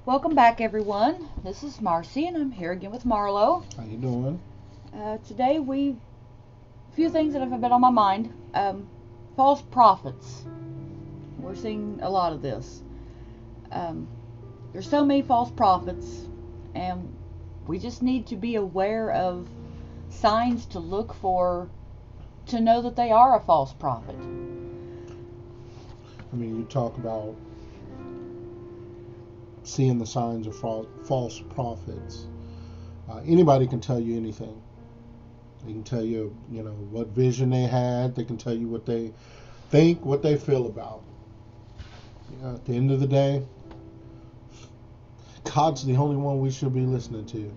Welcome back, everyone. This is Marcy, and I'm here again with Marlo. How you doing? Today, a few things that have been on my mind. False prophets. We're seeing a lot of this. Um, there's so many false prophets, and we just need to be aware of signs to look for to know that they are a false prophet. I mean, you talk about seeing the signs of false prophets. Anybody can tell you anything. They can tell you, what vision they had. They can tell you what they think, what they feel about. At the end of the day, God's the only one we should be listening to.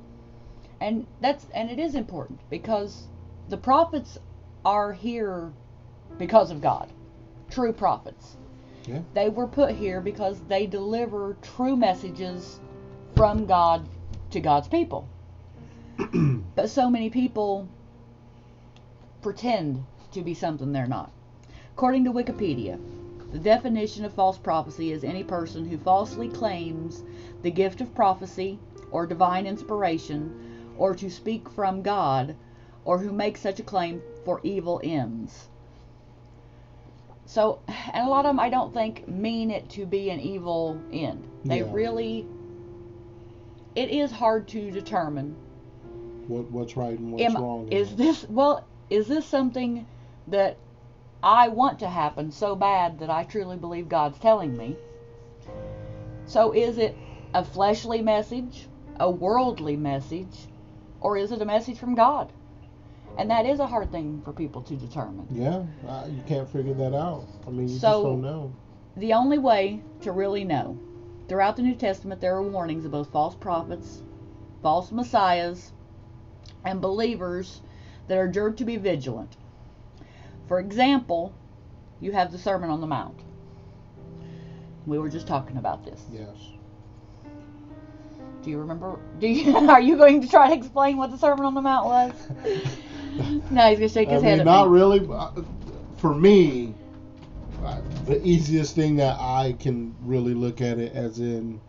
And it is important because the prophets are here because of God. True prophets. Yeah. They were put here because they deliver true messages from God to God's people. But so many people pretend to be something they're not. According to Wikipedia, the definition of false prophecy is any person who falsely claims the gift of prophecy or divine inspiration or to speak from God, or who makes such a claim for evil ends. So, and a lot of them I don't think mean it to be an evil end. They really, it is hard to determine what's right and what's wrong. Is this something that I want to happen so bad that I truly believe God's telling me? So is it a fleshly message, a worldly message, or is it a message from God? And that is a hard thing for people to determine. Yeah, you can't figure that out. I mean, you just don't know. The only way to really know, throughout the New Testament there are warnings of both false prophets, false messiahs, and believers that are adjured to be vigilant. For example, you have the Sermon on the Mount. We were just talking about this. Yes. Do you remember? Are you going to try to explain what the Sermon on the Mount was? No, he's going to shake his head at me. Not really. For me, the easiest thing that I can really look at it as in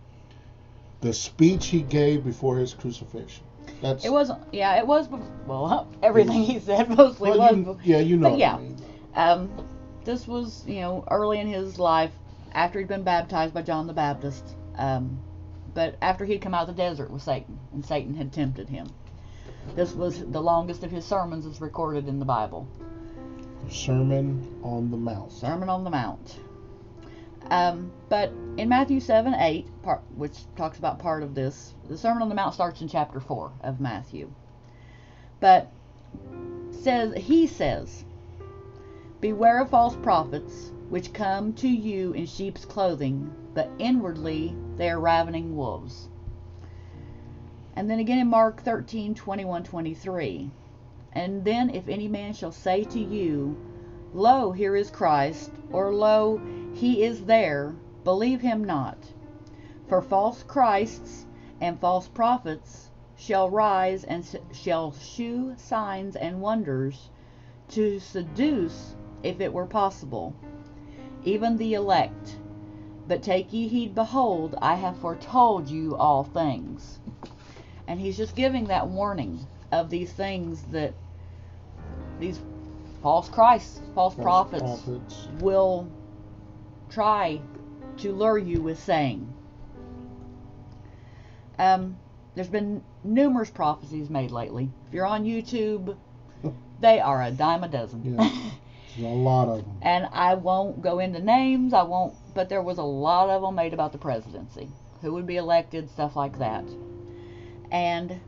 the speech he gave before his crucifixion. It was. Well, everything he said mostly was. You know. But yeah, this was early in his life after he'd been baptized by John the Baptist. But after he'd come out of the desert with Satan, and Satan had tempted him. This was the longest of his sermons is recorded in the Bible. Sermon on the Mount. Sermon on the Mount. But in Matthew 7:8, which talks about part of this, the Sermon on the Mount starts in chapter 4 of Matthew. But he says, "Beware of false prophets, which come to you in sheep's clothing, but inwardly they are ravening wolves." And then again in Mark 13:21-23, "And then if any man shall say to you, Lo, here is Christ, or Lo, he is there, believe him not. For false Christs and false prophets shall rise and shall shew signs and wonders to seduce, if it were possible, even the elect. But take ye heed, behold, I have foretold you all things." And he's just giving that warning of these things that these false Christs, false prophets will try to lure you with saying. There's been numerous prophecies made lately. If you're on YouTube, they are a dime a dozen. Yeah, there's a lot of them. And I won't go into names, but there was a lot of them made about the presidency, who would be elected, stuff like that. And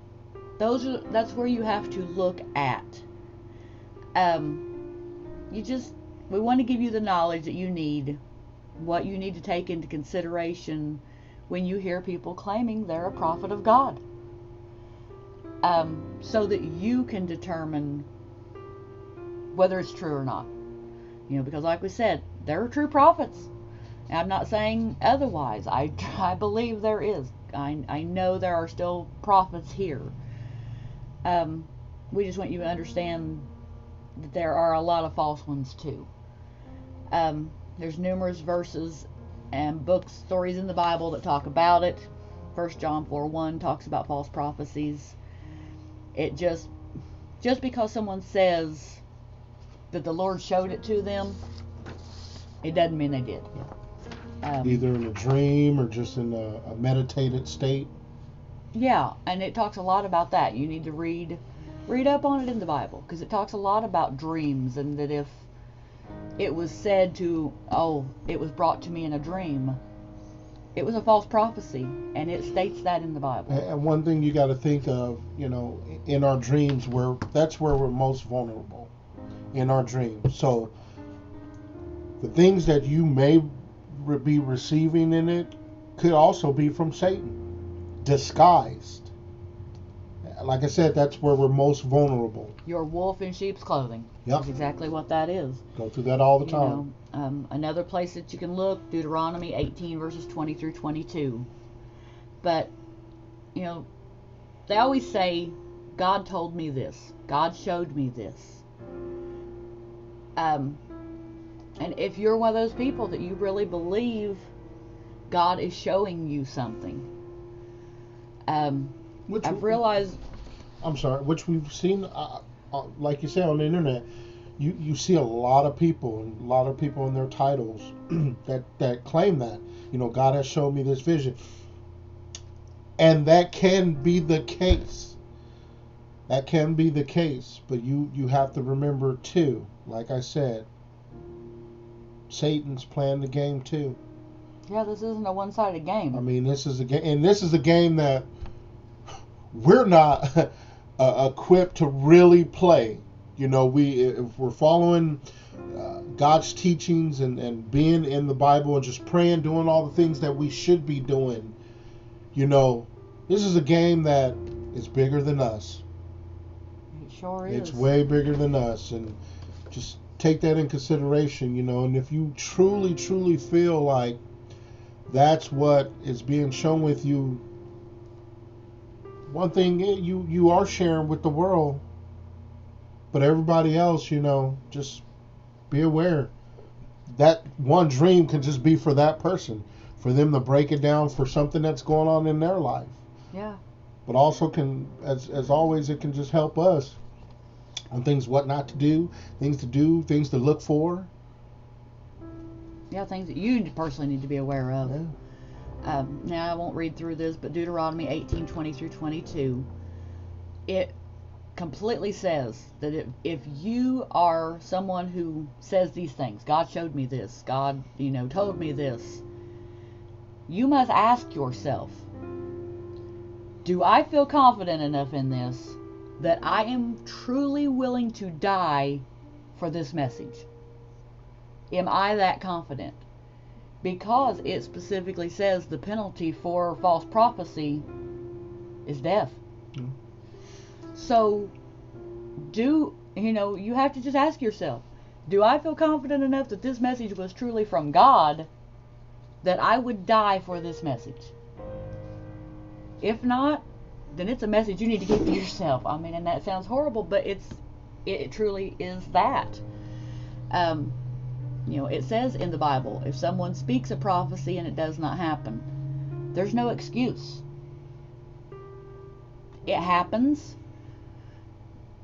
that's where you have to look at. We want to give you the knowledge that you need, what you need to take into consideration when you hear people claiming they're a prophet of God, so that you can determine whether it's true or not. Because like we said, there are true prophets. And I'm not saying otherwise. I believe there is. I know there are still prophets here. We just want you to understand that there are a lot of false ones too. There's numerous verses and books, stories in the Bible that talk about it. 1 John 4:1 talks about false prophecies. It just because someone says that the Lord showed it to them, it doesn't mean they did. Either in a dream or just in a meditated state. Yeah, and it talks a lot about that. You need to read up on it in the Bible, because it talks a lot about dreams, and that if it was said to, it was brought to me in a dream, it was a false prophecy, and it states that in the Bible. And one thing you got to think of, in our dreams, that's where we're most vulnerable, in our dreams. So the things that you may be receiving in it could also be from Satan, disguised. Like I said, that's where we're most vulnerable. Your wolf in sheep's clothing. Yep. That's exactly what that is. Go through that all the time. Another place that you can look, Deuteronomy 18 verses 20 through 22. But, they always say, God told me this. God showed me this. And if you're one of those people that you really believe God is showing you something, I've realized... I'm sorry, which we've seen, like you say, on the internet, you see a lot of people in their titles that claim that, God has shown me this vision. And that can be the case. That can be the case. But you have to remember, too, like I said, Satan's playing the game, too. Yeah, this isn't a one-sided game. I mean, this is a game, and this is a game that we're not equipped to really play. If we're following God's teachings and being in the Bible and just praying, doing all the things that we should be doing, this is a game that is bigger than us. It sure is. It's way bigger than us, and just take that in consideration, and if you truly, truly feel like that's what is being shown with you, one thing you are sharing with the world, but everybody else, just be aware that one dream can just be for that person, for them to break it down for something that's going on in their life. Yeah. But also can, as always, it can just help us on things what not to do, things to look for. Yeah, things that you personally need to be aware of. Yeah. Now I won't read through this, but Deuteronomy 18:20 through 22, it completely says that if you are someone who says these things, God showed me this, God, told me this, you must ask yourself, do I feel confident enough in this that I am truly willing to die for this message? Am I that confident? Because it specifically says the penalty for false prophecy is death. Mm. So, you have to just ask yourself, do I feel confident enough that this message was truly from God that I would die for this message? If not, then it's a message you need to keep to yourself. I mean, and that sounds horrible, but it truly is that. It says in the Bible, if someone speaks a prophecy and it does not happen, there's no excuse. It happens.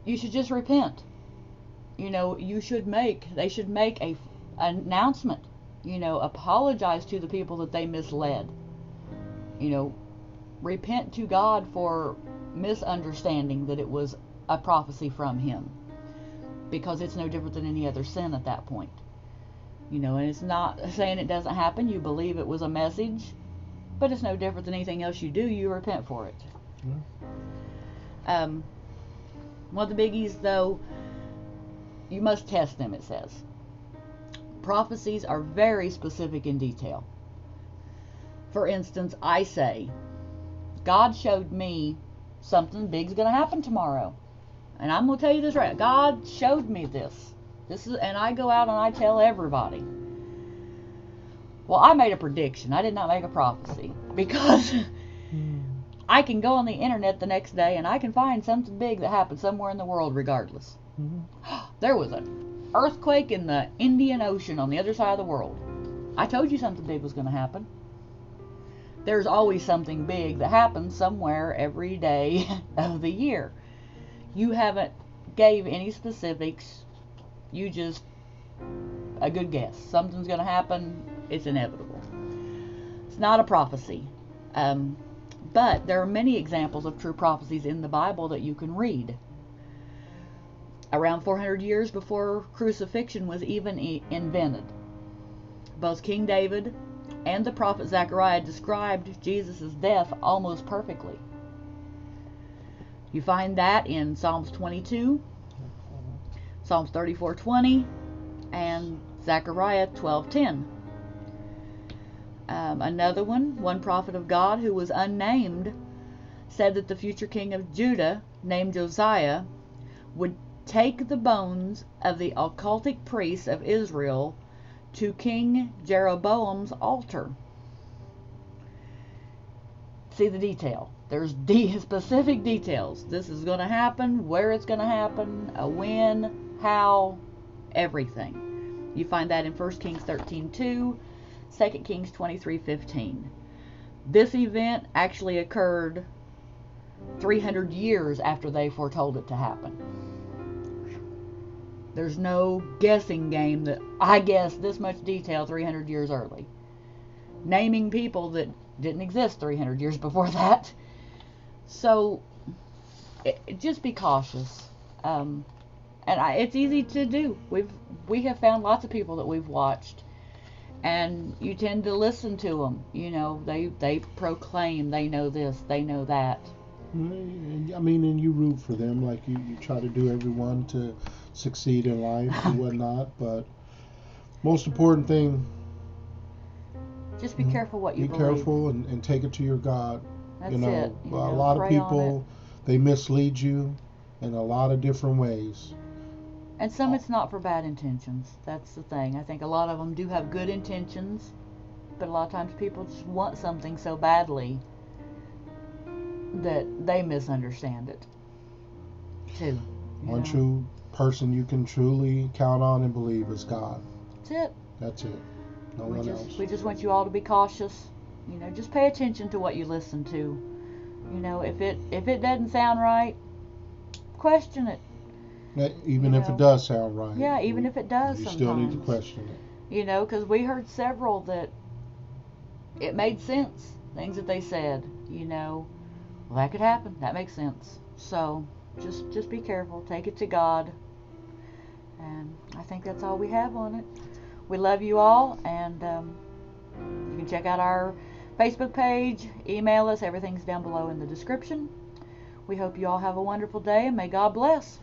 You should just repent. They should make an announcement. Apologize to the people that they misled. Repent to God for misunderstanding that it was a prophecy from Him. Because it's no different than any other sin at that point. And it's not saying it doesn't happen. You believe it was a message, but it's no different than anything else you do. You repent for it. Yeah. One of the biggies, though, you must test them, it says. Prophecies are very specific in detail. For instance, I say, God showed me something big's going to happen tomorrow. And I'm going to tell you this right. God showed me this. And I go out and I tell everybody. Well, I made a prediction. I did not make a prophecy. Because I can go on the internet the next day and I can find something big that happened somewhere in the world regardless. Mm-hmm. There was an earthquake in the Indian Ocean on the other side of the world. I told you something big was going to happen. there's always something big that happens somewhere every day of the year. You haven't gave any specifics. You just a good guess. Something's going to happen. It's inevitable. It's not a prophecy. But there are many examples of true prophecies in the Bible that you can read. Around 400 years before crucifixion was even invented, both King David and the prophet Zechariah described Jesus' death almost perfectly. You find that in Psalms 22, Psalms 34:20, and Zechariah 12:10. Another one prophet of God who was unnamed, said that the future king of Judah, named Josiah, would take the bones of the occultic priests of Israel to King Jeroboam's altar. See the detail. There's specific details. This is going to happen, where it's going to happen, when, how, everything. You find that in 1 Kings 13:2, 2 Kings 23:15. This event actually occurred 300 years after they foretold it to happen. There's no guessing game that I guessed this much detail 300 years early. Naming people that didn't exist 300 years before that. So just be cautious. It's easy to do. We have found lots of people that we've watched, and you tend to listen to them. You know, they proclaim they know this, they know that. I mean, and you root for them, like you try to do everyone to succeed in life and whatnot. But most important thing, just be careful what you be believe. Careful and take it to your God. That's you know, it. A lot of people, they mislead you in a lot of different ways. And some it's not for bad intentions. That's the thing. I think a lot of them do have good intentions, but a lot of times people just want something so badly that they misunderstand it too. One true person you can truly count on and believe is God. That's it. That's it. No one else. We just want you all to be cautious. You know, just pay attention to what you listen to. You know, if it doesn't sound right, question it. Even if it does sound right. Yeah, even if it does, you sometimes. still need to question it. You know, because we heard several that it made sense, things that they said. You know, well, that could happen. That makes sense. So just be careful. Take it to God. And I think that's all we have on it. We love you all, and you can check out our Facebook page, email us. Everything's down below in the description. We hope you all have a wonderful day, and may God bless.